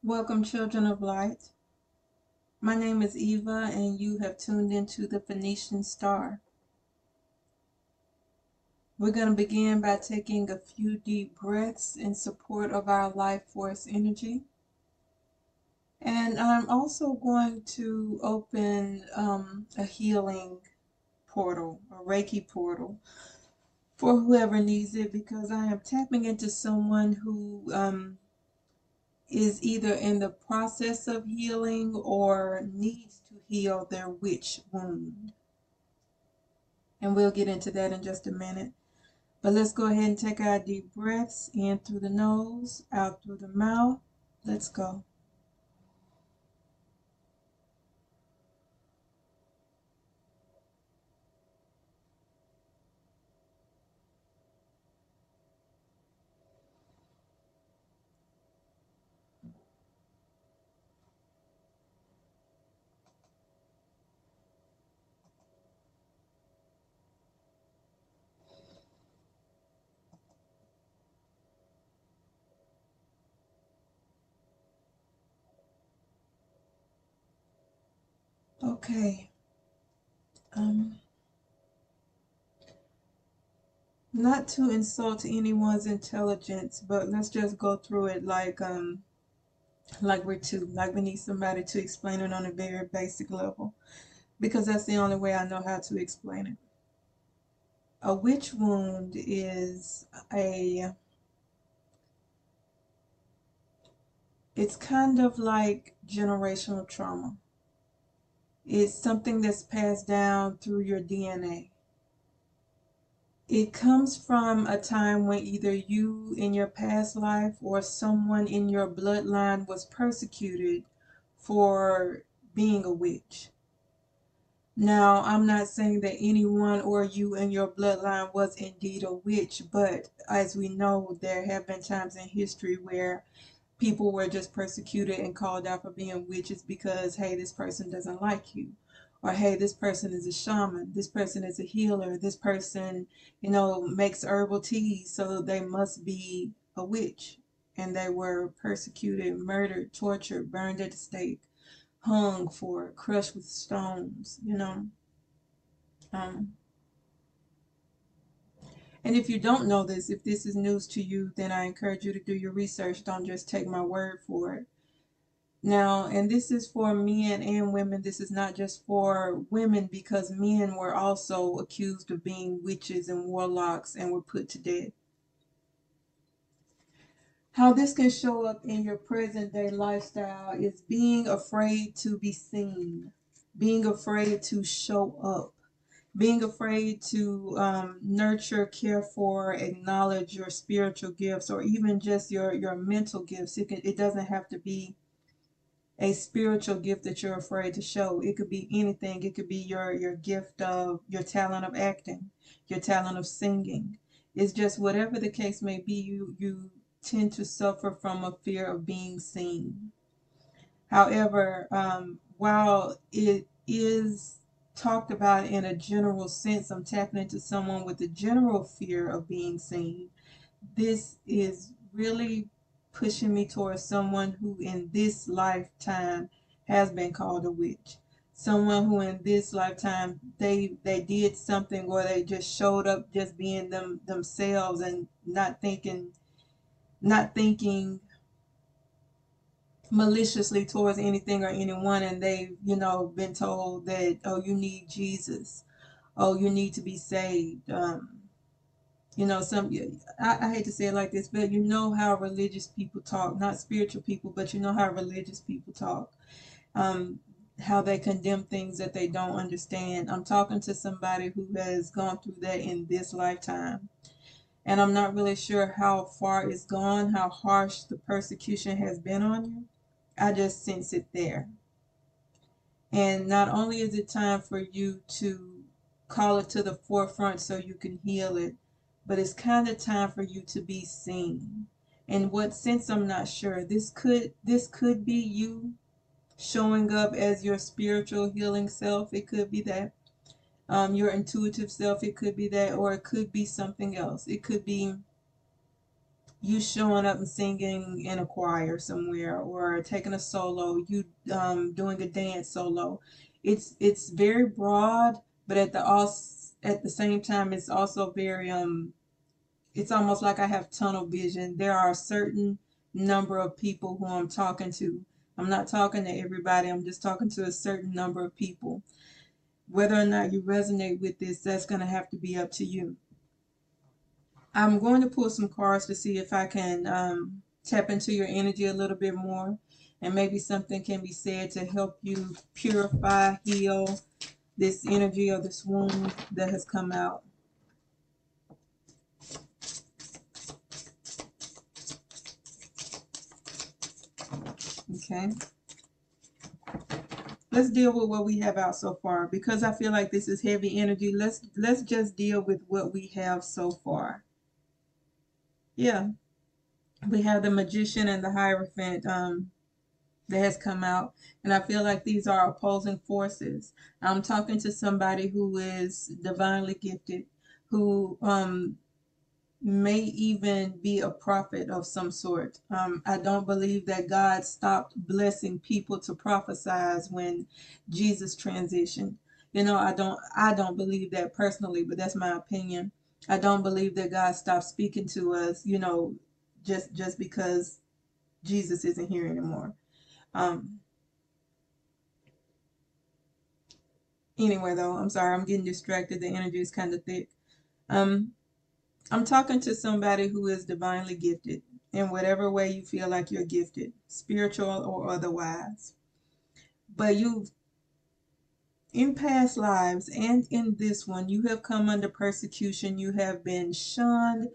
Welcome, children of light. My name is Eva, and you have tuned into the Phoenician Star. We're going to begin by taking a few deep breaths in support of our life force energy. And I'm also going to open a healing portal, a Reiki portal, for whoever needs it, because I am tapping into someone who is either in the process of healing or needs to heal their witch wound. And we'll get into that in just a minute. But let's go ahead and take our deep breaths in through the nose, out through the mouth. Let's go. Okay. Not to insult anyone's intelligence, but let's just go through it like we need somebody to explain it on a very basic level, because that's the only way I know how to explain it. A witch wound is it's kind of like generational trauma. It's something that's passed down through your DNA. It comes from a time when either you in your past life or someone in your bloodline was persecuted for being a witch. Now, I'm not saying that anyone or you in your bloodline was indeed a witch, but as we know, there have been times in history where people were just persecuted and called out for being witches because, hey, this person doesn't like you. Or, hey, this person is a shaman. This person is a healer. This person, makes herbal teas, so they must be a witch. And they were persecuted, murdered, tortured, burned at the stake, hung for, crushed with stones. Um, and if you don't know this, if this is news to you, then I encourage you to do your research. Don't just take my word for it. Now, and this is for men and women. This is not just for women, because men were also accused of being witches and warlocks and were put to death. How this can show up in your present day lifestyle is being afraid to be seen, being afraid to show up, being afraid to nurture, care for, acknowledge your spiritual gifts, or even just your mental gifts. It doesn't have to be a spiritual gift that you're afraid to show. It could be anything. It could be your gift of your talent of acting, your talent of singing. It's just whatever the case may be, you tend to suffer from a fear of being seen. However, while it is talked about in a general sense, I'm tapping into someone with a general fear of being seen. This is really pushing me towards someone who in this lifetime has been called a witch. Someone who in this lifetime they did something, or they just showed up just being themselves and not thinking maliciously towards anything or anyone, and they've been told that, oh, you need Jesus, oh, you need to be saved. Some, I hate to say it like this, but you know how religious people talk, not spiritual people, but you know how religious people talk, um, how they condemn things that they don't understand. I'm talking to somebody who has gone through that in this lifetime, and I'm not really sure how far it's gone, how harsh the persecution has been on you. I just sense it there. And not only is it time for you to call it to the forefront so you can heal it, but it's kind of time for you to be seen. In what sense, I'm not sure. This could be you showing up as your spiritual healing self. It could be that. Your intuitive self, it could be that, or it could be something else. It could be you showing up and singing in a choir somewhere, or taking a solo, you doing a dance solo. It's very broad, but at the same time, it's also very it's almost like I have tunnel vision. There are a certain number of people who I'm talking to. I'm not talking to everybody. I'm just talking to a certain number of people. Whether or not you resonate with this, that's going to have to be up to you. I'm going to pull some cards to see if I can tap into your energy a little bit more, and maybe something can be said to help you purify, heal this energy or this wound that has come out. Okay. Let's deal with what we have out so far, because I feel like this is heavy energy. Let's just deal with what we have so far. Yeah, we have the Magician and the Hierophant that has come out, and I feel like these are opposing forces. I'm talking to somebody who is divinely gifted, who may even be a prophet of some sort. I don't believe that God stopped blessing people to prophesize when Jesus transitioned. You know, I don't believe that personally, but that's my opinion. I don't believe that God stopped speaking to us, you know, just because Jesus isn't here anymore. Um, anyway, though, I'm sorry, I'm getting distracted. The energy is kind of thick. Um, I'm talking to somebody who is divinely gifted in whatever way you feel like you're gifted, spiritual or otherwise. But you've, in past lives and in this one, you have come under persecution. You have been shunned,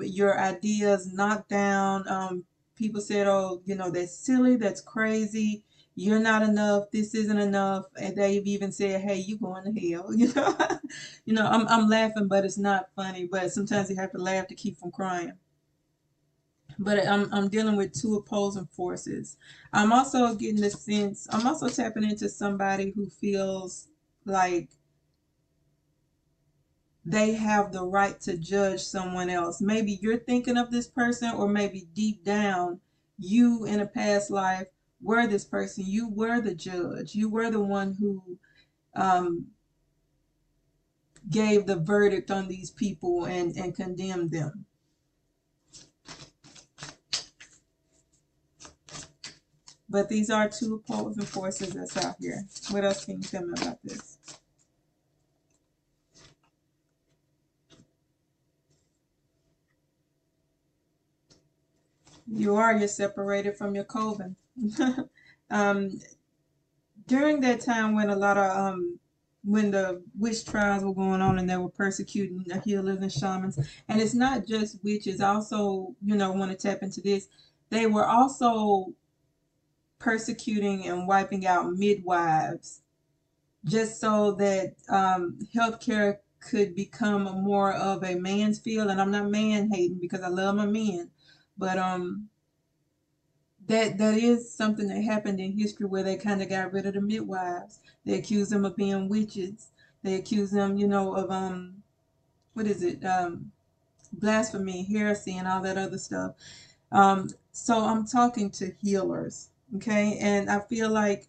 your ideas knocked down. People said, oh, you know, that's silly, that's crazy. You're not enough. This isn't enough. And they've even said, hey, you going to hell. You know, I'm laughing, but it's not funny. But sometimes you have to laugh to keep from crying. But I'm dealing with two opposing forces. I'm also getting the sense, I'm also tapping into somebody who feels like they have the right to judge someone else. Maybe you're thinking of this person, or maybe deep down, you in a past life were this person. You were the judge. You were the one who um, gave the verdict on these people and condemned them. But these are two opposing forces that's out here. What else can you tell me about this? You're separated from your coven. um, During that time when a lot of when the witch trials were going on and they were persecuting the healers and shamans, and it's not just witches. I also, you know, want to tap into this. They were also persecuting and wiping out midwives just so that healthcare could become more of a man's field. And I'm not man hating, because I love my men, but that is something that happened in history, where they kind of got rid of the midwives. They accused them of being witches. They accused them, you know, of what is it, blasphemy, heresy, and all that other stuff. So I'm talking to healers, okay? And I feel like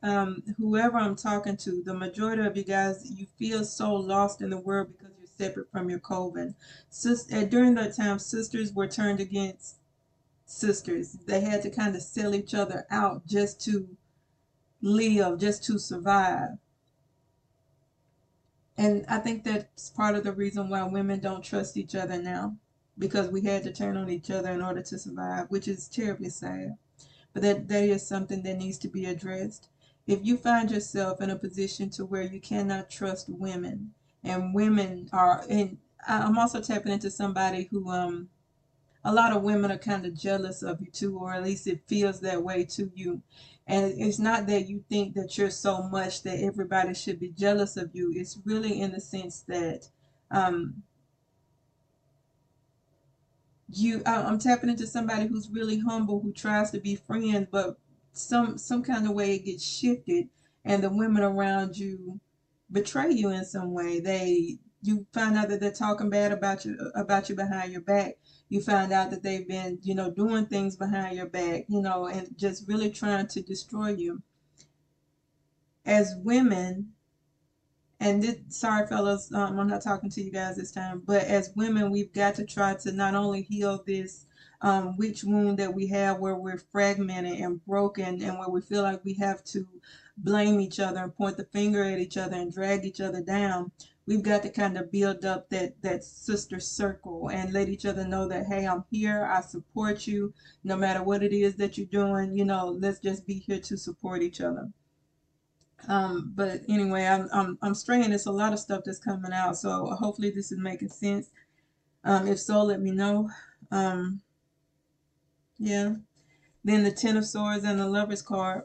whoever I'm talking to, the majority of you guys, you feel so lost in the world because you're separate from your coven. During that time, sisters were turned against sisters. They had to kind of sell each other out just to live, just to survive. And I think that's part of the reason why women don't trust each other now, because we had to turn on each other in order to survive, which is terribly sad. But that is something that needs to be addressed. If you find yourself in a position to where you cannot trust women, and women are, and I'm also tapping into somebody who a lot of women are kind of jealous of you too, or at least it feels that way to you. And it's not that you think that you're so much that everybody should be jealous of you. It's really in the sense that um, I'm tapping into somebody who's really humble, who tries to be friends, but some kind of way it gets shifted, and the women around you betray you in some way. you find out that they're talking bad about you behind your back. You find out that they've been, doing things behind your back, and just really trying to destroy you. As women, and sorry fellas, I'm not talking to you guys this time, but as women, we've got to try to not only heal this witch wound that we have, where we're fragmented and broken, and where we feel like we have to blame each other and point the finger at each other and drag each other down. We've got to kind of build up that sister circle and let each other know that, hey, I'm here, I support you, no matter what it is that you're doing. Let's just be here to support each other. But anyway, I'm straying. It's a lot of stuff that's coming out, so hopefully this is making sense. If so, let me know. Um, yeah. Then the Ten of Swords and the Lovers card.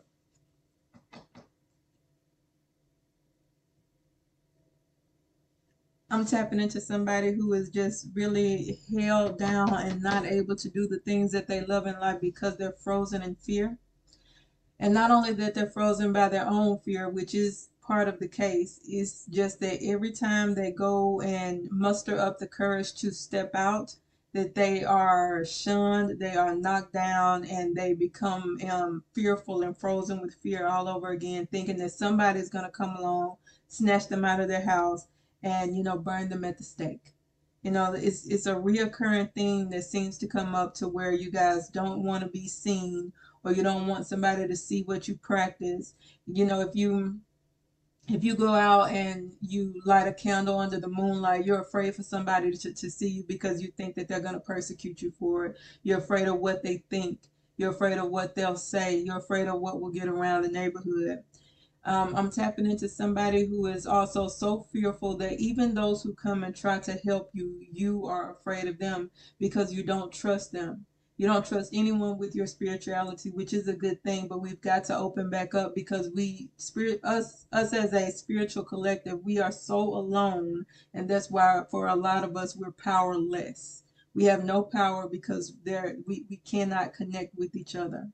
I'm tapping into somebody who is just really held down and not able to do the things that they love in life because they're frozen in fear. And not only that they're frozen by their own fear, which is part of the case, it's just that every time they go and muster up the courage to step out, that they are shunned, they are knocked down, and they become fearful and frozen with fear all over again, thinking that somebody's going to come along, snatch them out of their house, and burn them at the stake. It's a reoccurring thing that seems to come up, to where you guys don't want to be seen, or you don't want somebody to see what you practice. If you go out and you light a candle under the moonlight, you're afraid for somebody to see you, because you think that they're going to persecute you for it. You're afraid of what they think. You're afraid of what they'll say. You're afraid of what will get around the neighborhood. I'm tapping into somebody who is also so fearful that even those who come and try to help you, you are afraid of them, because you don't trust them. You don't trust anyone with your spirituality, which is a good thing, but we've got to open back up, because us as a spiritual collective, we are so alone, and that's why for a lot of us we're powerless. We have no power because we cannot connect with each other.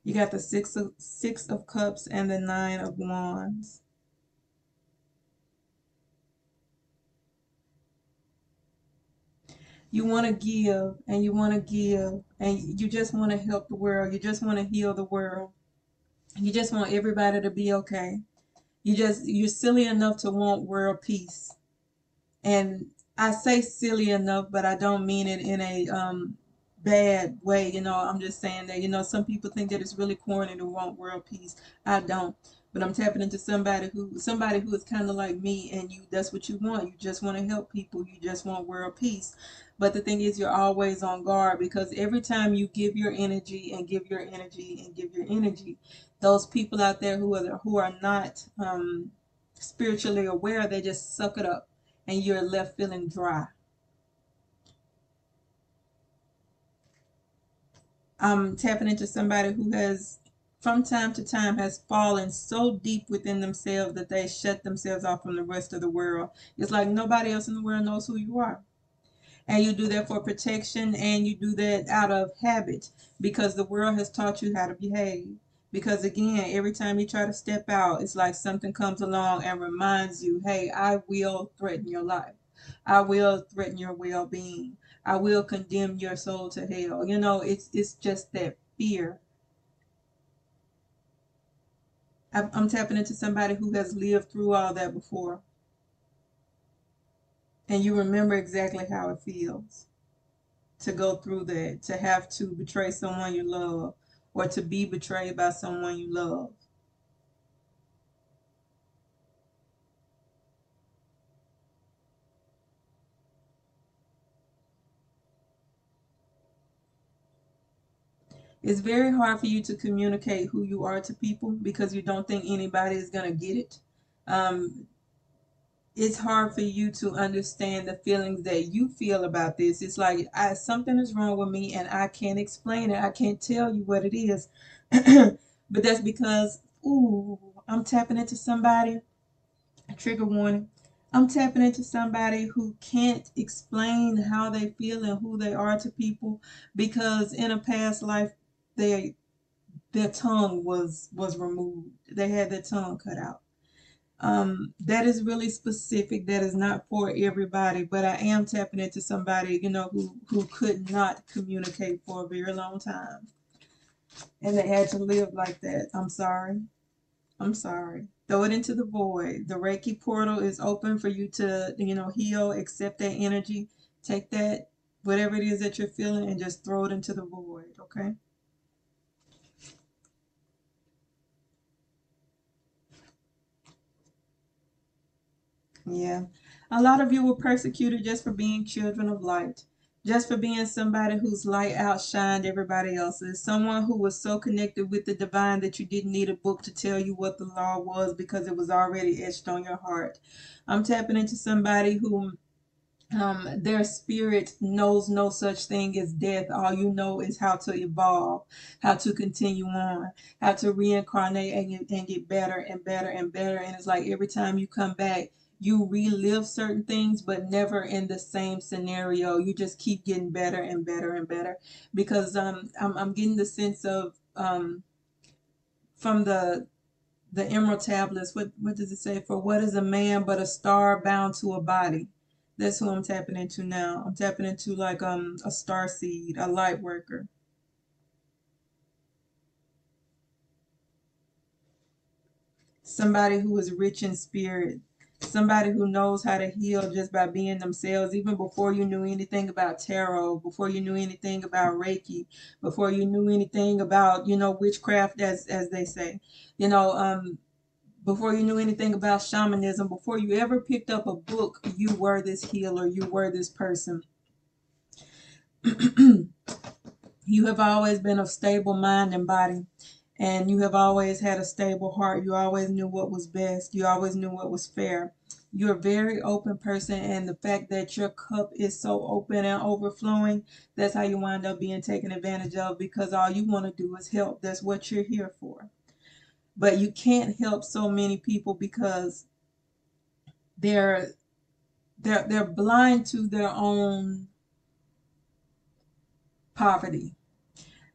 You got the six of cups and the 9 of wands. You want to give, and you want to give, and you just want to help the world. You just want to heal the world. You just want everybody to be okay. You're silly enough to want world peace. And I say silly enough, but I don't mean it in a bad way. I'm just saying that, some people think that it's really corny to want world peace. I don't. But I'm tapping into somebody who is kind of like me, and that's what you want. You just want to help people. You just want world peace. But the thing is, you're always on guard, because every time you give your energy and give your energy and give your energy, those people out there who are not spiritually aware, they just suck it up, and you're left feeling dry. I'm tapping into somebody who has, from time to time, has fallen so deep within themselves that they shut themselves off from the rest of the world. It's like nobody else in the world knows who you are. And you do that for protection, and you do that out of habit, because the world has taught you how to behave. Because again, every time you try to step out, it's like something comes along and reminds you, hey, I will threaten your life. I will threaten your well-being. I will condemn your soul to hell. It's just that fear. I'm tapping into somebody who has lived through all that before, and you remember exactly how it feels to go through that, to have to betray someone you love, or to be betrayed by someone you love. It's very hard for you to communicate who you are to people, because you don't think anybody is going to get it. Um, it's hard for you to understand the feelings that you feel about this. It's like, something is wrong with me, and I can't explain it. I can't tell you what it is. But that's because, ooh, I'm tapping into somebody. Trigger warning. I'm tapping into somebody who can't explain how they feel and who they are to people, because in a past life they their tongue was removed. They had their tongue cut out. That is really specific. That is not for everybody, but I am tapping into somebody, who could not communicate for a very long time, and they had to live like that. I'm sorry. I'm sorry. Throw it into the void. The Reiki portal is open for you to, heal, accept that energy, take that, whatever it is that you're feeling, and just throw it into the void, okay? Yeah. A lot of you were persecuted just for being children of light, just for being somebody whose light outshined everybody else's, someone who was so connected with the divine that you didn't need a book to tell you what the law was because it was already etched on your heart. I'm tapping into somebody who their spirit knows no such thing as death. All you know is how to evolve, how to continue on, how to reincarnate and get better and better and better. And it's like every time you come back, you relive certain things, but never in the same scenario. You just keep getting better and better and better because I'm getting the sense of from the emerald tablets. What does it say? For what is a man but a star bound to a body? That's who I'm tapping into now. I'm tapping into like a star seed, a light worker. Somebody who is rich in spirit. Somebody who knows how to heal just by being themselves, even before you knew anything about tarot, before you knew anything about Reiki, before you knew anything about, witchcraft, as they say. You know, before you knew anything about shamanism, before you ever picked up a book, you were this healer, you were this person. You have always been of stable mind and body, and you have always had a stable heart. You always knew what was best, you always knew what was fair. You're a very open person, and the fact that your cup is so open and overflowing, that's how you wind up being taken advantage of because all you want to do is help. That's what you're here for. But you can't help so many people because they're they're blind to their own poverty.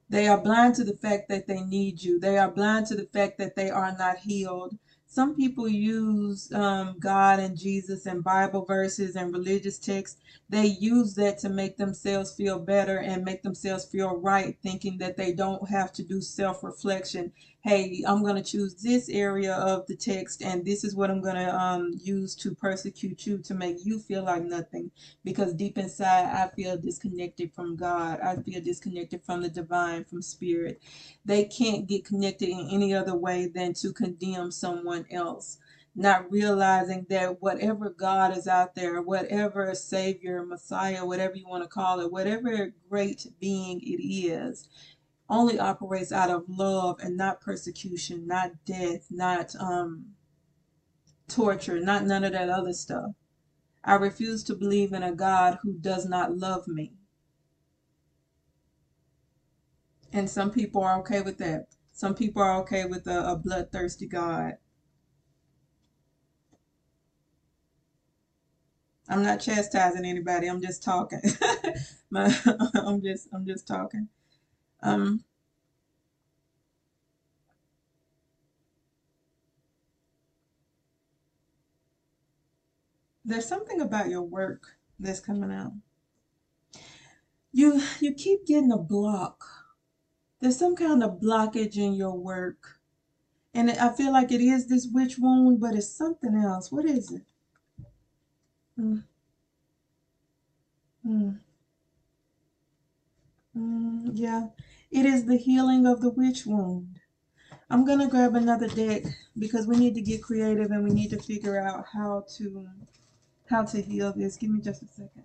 They are blind to the fact that they need you. They are blind to the fact that they are not healed. Some people use God and Jesus and Bible verses and religious texts. They use that to make themselves feel better and make themselves feel right, thinking that they don't have to do self reflection. Hey, I'm going to choose this area of the text, and this is what I'm going to use to persecute you to make you feel like nothing because deep inside I feel disconnected from God. I feel disconnected from the divine, from spirit. They can't get connected in any other way than to condemn someone else, not realizing that whatever God is out there, whatever Savior, Messiah, whatever you want to call it, whatever great being it is, only operates out of love and not persecution, not death, not torture, not none of that other stuff. I refuse to believe in a God who does not love me. And some people are okay with that. Some people are okay with a bloodthirsty God. I'm not chastising anybody. I'm just talking. I'm just talking. Um, there's something about your work that's coming out. You keep getting a block. There's some kind of blockage in your work. And I feel like it is this witch wound, but it's something else. What is it? Mm, mm, yeah. It is the healing of the witch wound. I'm gonna grab another deck because we need to get creative and we need to figure out how to heal this. Give me just a second.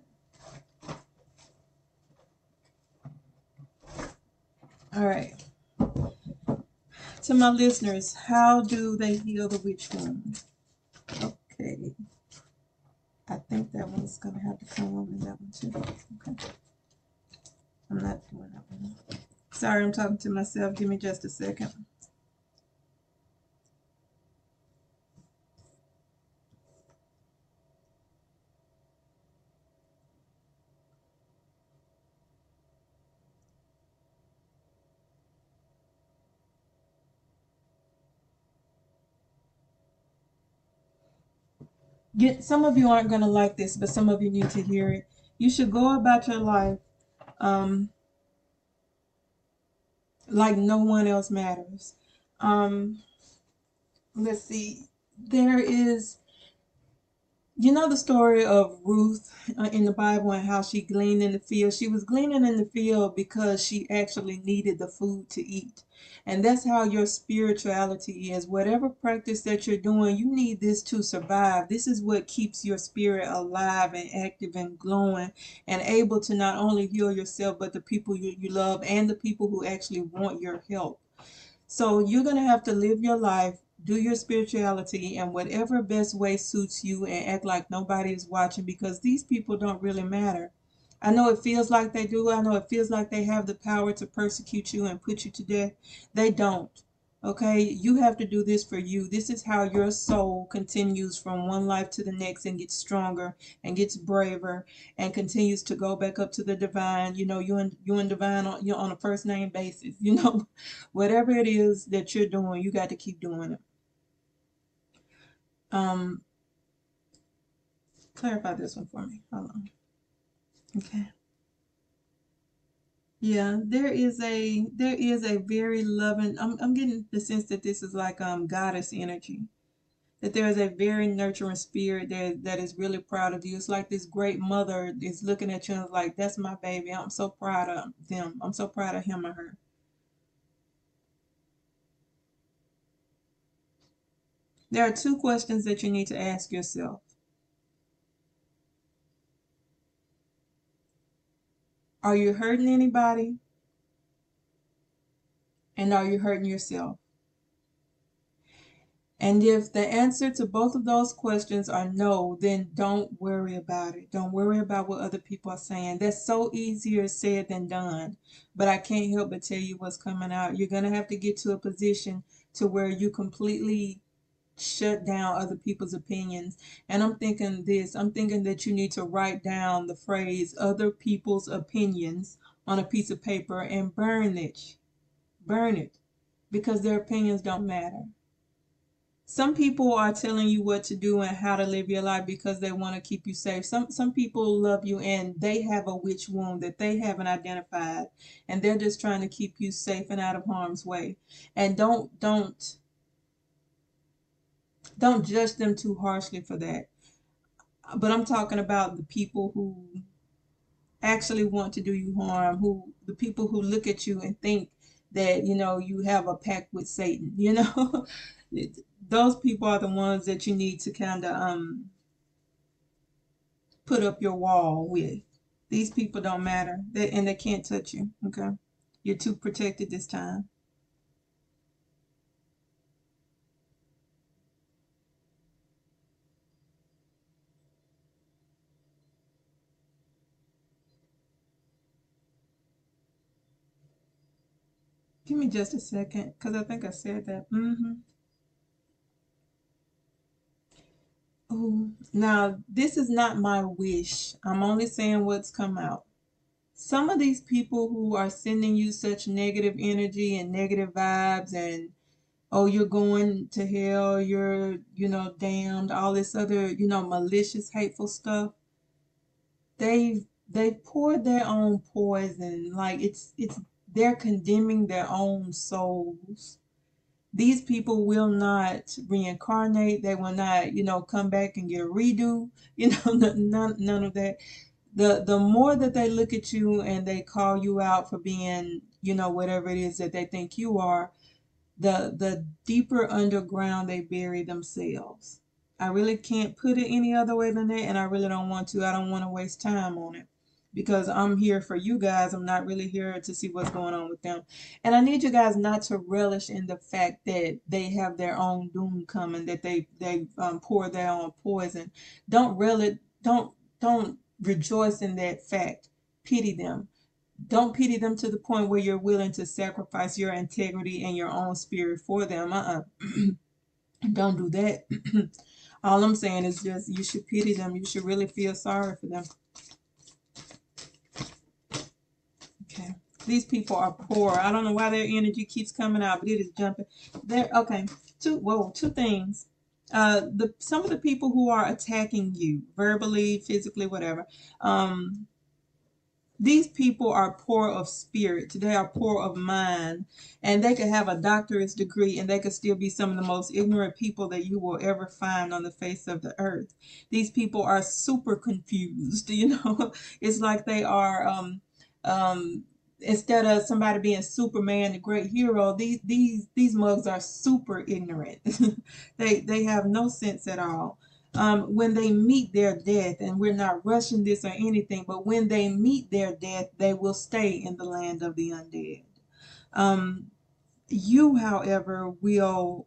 All right. To my listeners, how do they heal the witch wound? Okay. I think that one's gonna have to come on in that one too. Okay. I'm not doing that one. Sorry, I'm talking to myself. Give me just a second. Some of you aren't going to like this, but some of you need to hear it. You should go about your life um, like no one else matters. Um, let's see. There is, you know, the story of Ruth in the Bible and how she gleaned in the field. She was gleaning in the field because she actually needed the food to eat. And that's how your spirituality is. Whatever practice that you're doing, you need this to survive. This is what keeps your spirit alive and active and glowing and able to not only heal yourself, but the people you love and the people who actually want your help. So you're going to have to live your life, do your spirituality in whatever best way suits you, and act like nobody is watching, because these people don't really matter. I know it feels like they do. I know it feels like they have the power to persecute you and put you to death. They don't. Okay, you have to do this for you. This is how your soul continues from one life to the next and gets stronger and gets braver and continues to go back up to the divine. You know, you and divine on, you're on a first name basis. You know, whatever it is that you're doing, you got to keep doing it. Um, clarify this one for me. Hold on. Okay. Yeah, there is a very loving. I'm getting the sense that this is like goddess energy. That there is a very nurturing spirit that is really proud of you. It's like this great mother is looking at you and is like, that's my baby. I'm so proud of them. I'm so proud of him or her. There are two questions that you need to ask yourself. Are you hurting anybody? And are you hurting yourself? And if the answer to both of those questions are no, then don't worry about it. Don't worry about what other people are saying. That's so easier said than done. But I can't help but tell you what's coming out. You're going to have to get to a position to where you completely shut down other people's opinions. And I'm thinking that you need to write down the phrase other people's opinions on a piece of paper and burn it. Burn it, because their opinions don't matter. Some people are telling you what to do and how to live your life because they want to keep you safe. Some people love you and they have a witch wound that they haven't identified, and they're just trying to keep you safe and out of harm's way. And don't judge them too harshly for that. But I'm talking about the people who actually want to do you harm, who the people who look at you and think that you have a pact with Satan. Those people are the ones that you need to kind of put up your wall with. These people don't matter, and they can't touch you. Okay, you're too protected this time. Give me just a second, because I think I said that. Oh, now this is not my wish. I'm only saying what's come out. Some of these people who are sending you such negative energy and negative vibes, and oh, you're going to hell, you're damned, all this other malicious, hateful stuff. They've poured their own poison. Like it's they're condemning their own souls. These people will not reincarnate. They will not come back and get a redo. None of that. The more that they look at you and they call you out for being whatever it is that they think you are, the deeper underground they bury themselves. I really can't put it any other way than that, and I really don't want to. I don't want to waste time on it, because I'm here for you guys. I'm not really here to see what's going on with them. And I need you guys not to relish in the fact that they have their own doom coming, that they pour their own poison. Don't relish, don't rejoice in that fact. Pity them. Don't pity them to the point where you're willing to sacrifice your integrity and your own spirit for them. Don't do that. All I'm saying is just you should pity them. You should really feel sorry for them. Okay. These people are poor. I don't know why their energy keeps coming out, but it is jumping. There. Okay. Two things. The some of the people who are attacking you verbally, physically, whatever. These people are poor of spirit. They are poor of mind, and they could have a doctorate degree, and they could still be some of the most ignorant people that you will ever find on the face of the earth. These people are super confused. It's like they are. Instead of somebody being Superman, the great hero, these mugs are super ignorant. They have no sense at all. When they meet their death, and we're not rushing this or anything, but when they meet their death, they will stay in the land of the undead. Um, you, however, will,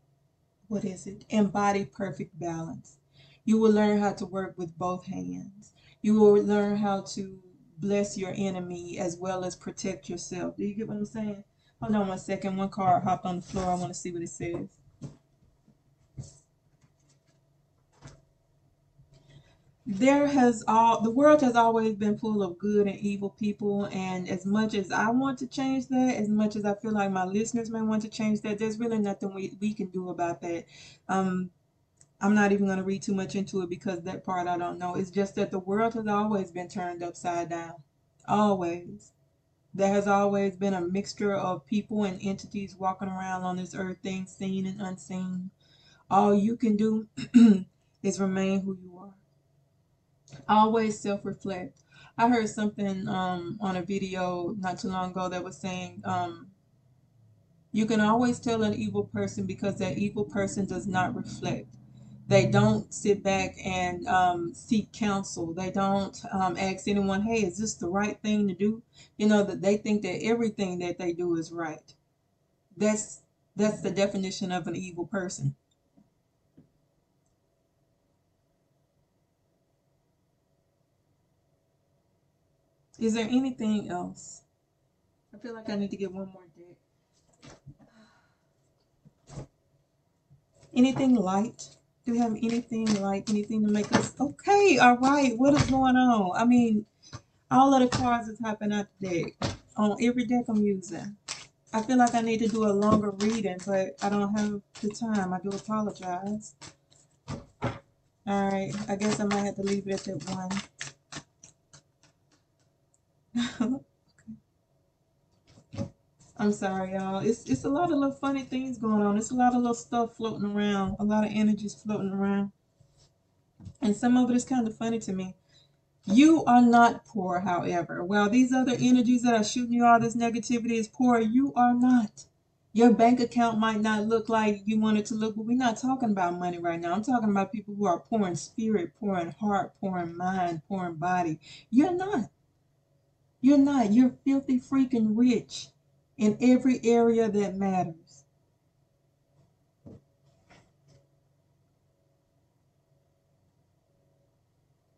what is it? Embody perfect balance. You will learn how to work with both hands. You will learn how to bless your enemy as well as protect yourself. Do you get what I'm saying? Hold on one second. One card hopped on the floor. I want to see what it says. The world has always been full of good and evil people, and as much as I want to change that, as much as I feel like my listeners may want to change that, there's really nothing we can do about that. um I'm not even going to read too much into it because that part I don't know. It's just that the world has always been turned upside down. Always. There has always been a mixture of people and entities walking around on this earth, things seen and unseen. All you can do is remain who you are. Always self-reflect. I heard something on a video not too long ago that was saying you can always tell an evil person because that evil person does not reflect. They don't sit back and seek counsel. They don't ask anyone, hey, is this the right thing to do? That they think that everything that they do is right. That's that's the definition of an evil person. Is there anything else? I feel like I need to get one more deck. Anything light? Do we have anything light? Anything to make us okay? All right. What is going on? I mean, all of the cards are typing out the deck on every deck I'm using. I feel like I need to do a longer reading, but I don't have the time. I do apologize. All right. I guess I might have to leave it at that one. I'm sorry, y'all. It's a lot of little funny things going on. It's a lot of little stuff floating around. A lot of energies floating around. And some of it is kind of funny to me. You are not poor, however. While these other energies that are shooting you all this negativity is poor, you are not. Your bank account might not look like you want it to look, but we're not talking about money right now. I'm talking about people who are poor in spirit, poor in heart, poor in mind, poor in body. You're not. You're not. You're filthy freaking rich in every area that matters.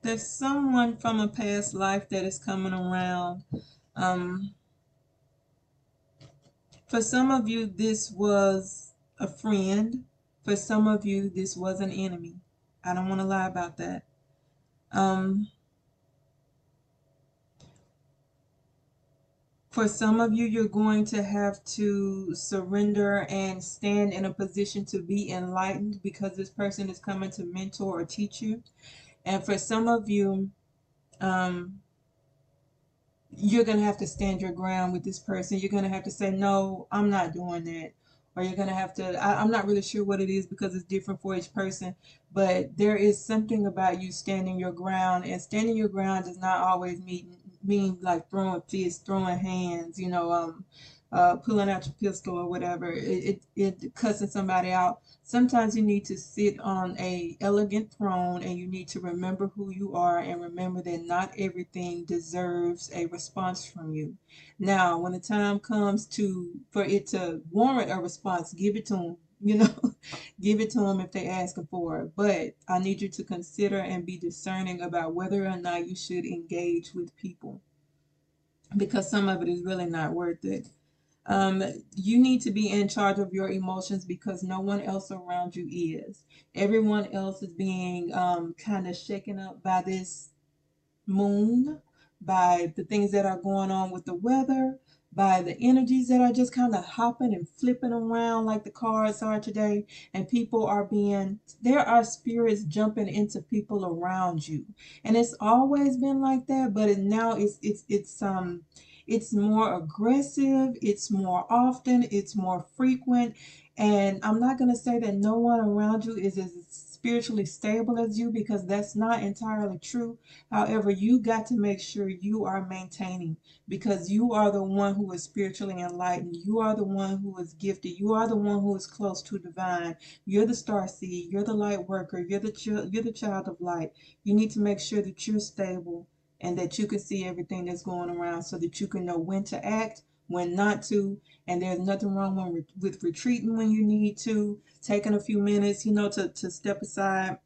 There's someone from a past life that is coming around. Um, For some of you, this was a friend. For some of you, this was an enemy. I don't want to lie about that. Um, for some of you, you're going to have to surrender and stand in a position to be enlightened because this person is coming to mentor or teach you. And for some of you, um, you're going to have to stand your ground with this person. You're going to have to say, no, I'm not doing that. Or you're going to have to, I'm not really sure what it is because it's different for each person. But there is something about you standing your ground. And standing your ground does not always mean like throwing fists, throwing hands, pulling out your pistol or whatever. It cussing somebody out. Sometimes you need to sit on a elegant throne and you need to remember who you are and remember that not everything deserves a response from you. Now, when the time comes for it to warrant a response, give it to them. Give it to them if they ask for it. But I need you to consider and be discerning about whether or not you should engage with people because some of it is really not worth it. Um, you need to be in charge of your emotions because no one else around you is. Everyone else is being kind of shaken up by this moon, by the things that are going on with the weather, by the energies that are just kind of hopping and flipping around like the cards are today. And people are there are spirits jumping into people around you. And it's always been like that, but now it's more aggressive, it's more often, it's more frequent. And I'm not going to say that no one around you is as spiritually stable as you, because that's not entirely true. However, you got to make sure you are maintaining, because you are the one who is spiritually enlightened. You are the one who is gifted. You are the one who is close to divine. You're the star seed. You're the light worker. You're the child of light. You need to make sure that you're stable and that you can see everything that's going around, so that you can know when to act, when not to. And there's nothing wrong with retreating when you need to, taking a few minutes, to step aside.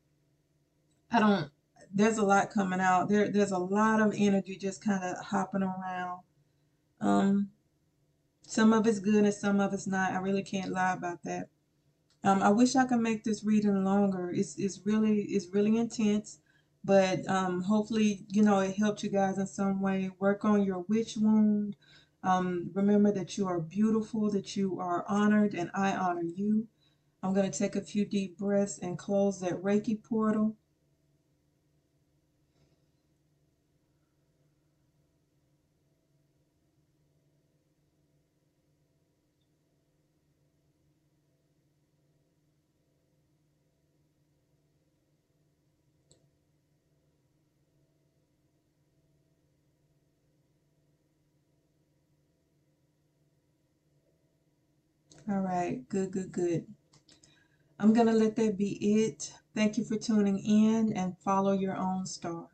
I don't, there's a lot coming out. There's a lot of energy just kind of hopping around. Um, some of it's good and some of it's not. I really can't lie about that. I wish I could make this reading longer. It's really intense, but hopefully, it helped you guys in some way. Work on your witch wound. Remember that you are beautiful, that you are honored, and I honor you. I'm going to take a few deep breaths and close that Reiki portal. All right, good, good, good. I'm going to let that be it. Thank you for tuning in, and follow your own star.